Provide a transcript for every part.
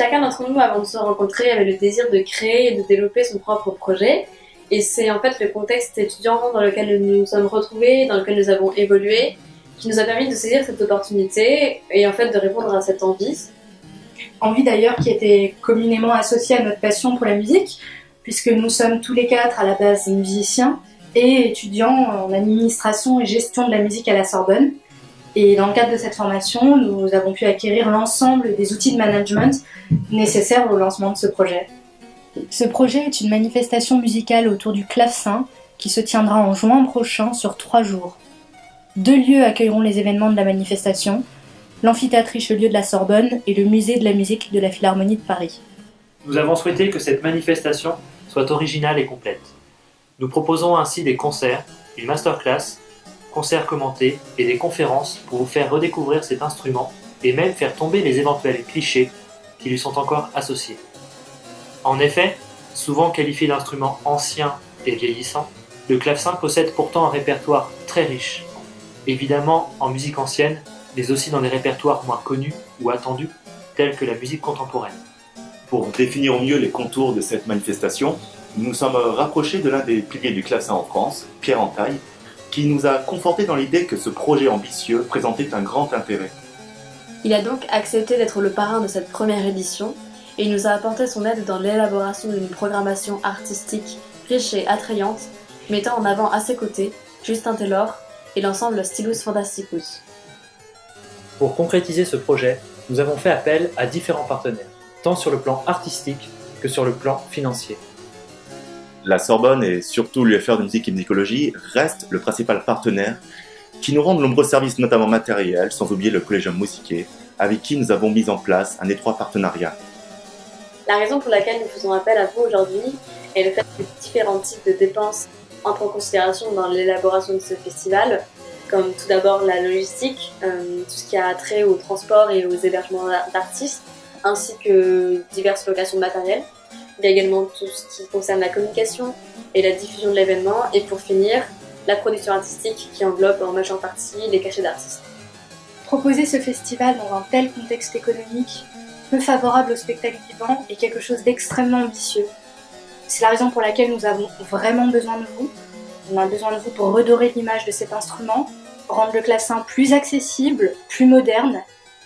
Chacun d'entre nous, avant de se rencontrer, avait le désir de créer et de développer son propre projet. Et c'est en fait le contexte étudiant dans lequel nous nous sommes retrouvés, dans lequel nous avons évolué, qui nous a permis de saisir cette opportunité et en fait de répondre à cette envie. Envie d'ailleurs qui était communément associée à notre passion pour la musique, puisque nous sommes tous les quatre à la base musiciens et étudiants en administration et gestion de la musique à la Sorbonne. Et dans le cadre de cette formation, nous avons pu acquérir l'ensemble des outils de management nécessaires au lancement de ce projet. Ce projet est une manifestation musicale autour du clavecin qui se tiendra en juin prochain sur 3 jours. 2 lieux accueilleront les événements de la manifestation, l'amphithéâtre Richelieu de la Sorbonne et le musée de la musique de la Philharmonie de Paris. Nous avons souhaité que cette manifestation soit originale et complète. Nous proposons ainsi des concerts, une masterclass, concerts commentés et des conférences pour vous faire redécouvrir cet instrument et même faire tomber les éventuels clichés qui lui sont encore associés. En effet, souvent qualifié d'instrument ancien et vieillissant, le clavecin possède pourtant un répertoire très riche. Évidemment en musique ancienne, mais aussi dans des répertoires moins connus ou attendus, tels que la musique contemporaine. Pour définir au mieux les contours de cette manifestation, nous nous sommes rapprochés de l'un des piliers du clavecin en France, Pierre Entaille, qui nous a confortés dans l'idée que ce projet ambitieux présentait un grand intérêt. Il a donc accepté d'être le parrain de cette première édition et il nous a apporté son aide dans l'élaboration d'une programmation artistique riche et attrayante, mettant en avant à ses côtés Justin Taylor et l'ensemble Stylus Fantasticus. Pour concrétiser ce projet, nous avons fait appel à différents partenaires, tant sur le plan artistique que sur le plan financier. La Sorbonne et surtout l'UFR de musique et musicologie restent le principal partenaire qui nous rend de nombreux services, notamment matériels, sans oublier le Collegium Musicae, avec qui nous avons mis en place un étroit partenariat. La raison pour laquelle nous faisons appel à vous aujourd'hui est le fait que différents types de dépenses entrent en considération dans l'élaboration de ce festival, comme tout d'abord la logistique, tout ce qui a trait au transport et aux hébergements d'artistes, ainsi que diverses locations de matériel. Il y a également tout ce qui concerne la communication et la diffusion de l'événement, et pour finir, la production artistique qui englobe en majeure partie les cachets d'artistes. Proposer ce festival dans un tel contexte économique, peu favorable au spectacle vivant, est quelque chose d'extrêmement ambitieux. C'est la raison pour laquelle nous avons vraiment besoin de vous. On a besoin de vous pour redorer l'image de cet instrument, rendre le clavecin plus accessible, plus moderne.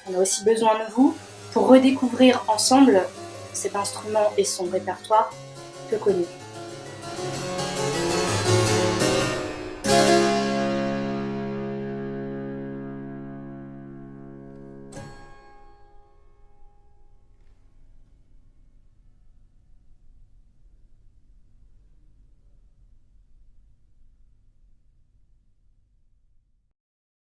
On a aussi besoin de vous pour redécouvrir ensemble cet instrument et son répertoire peu connu.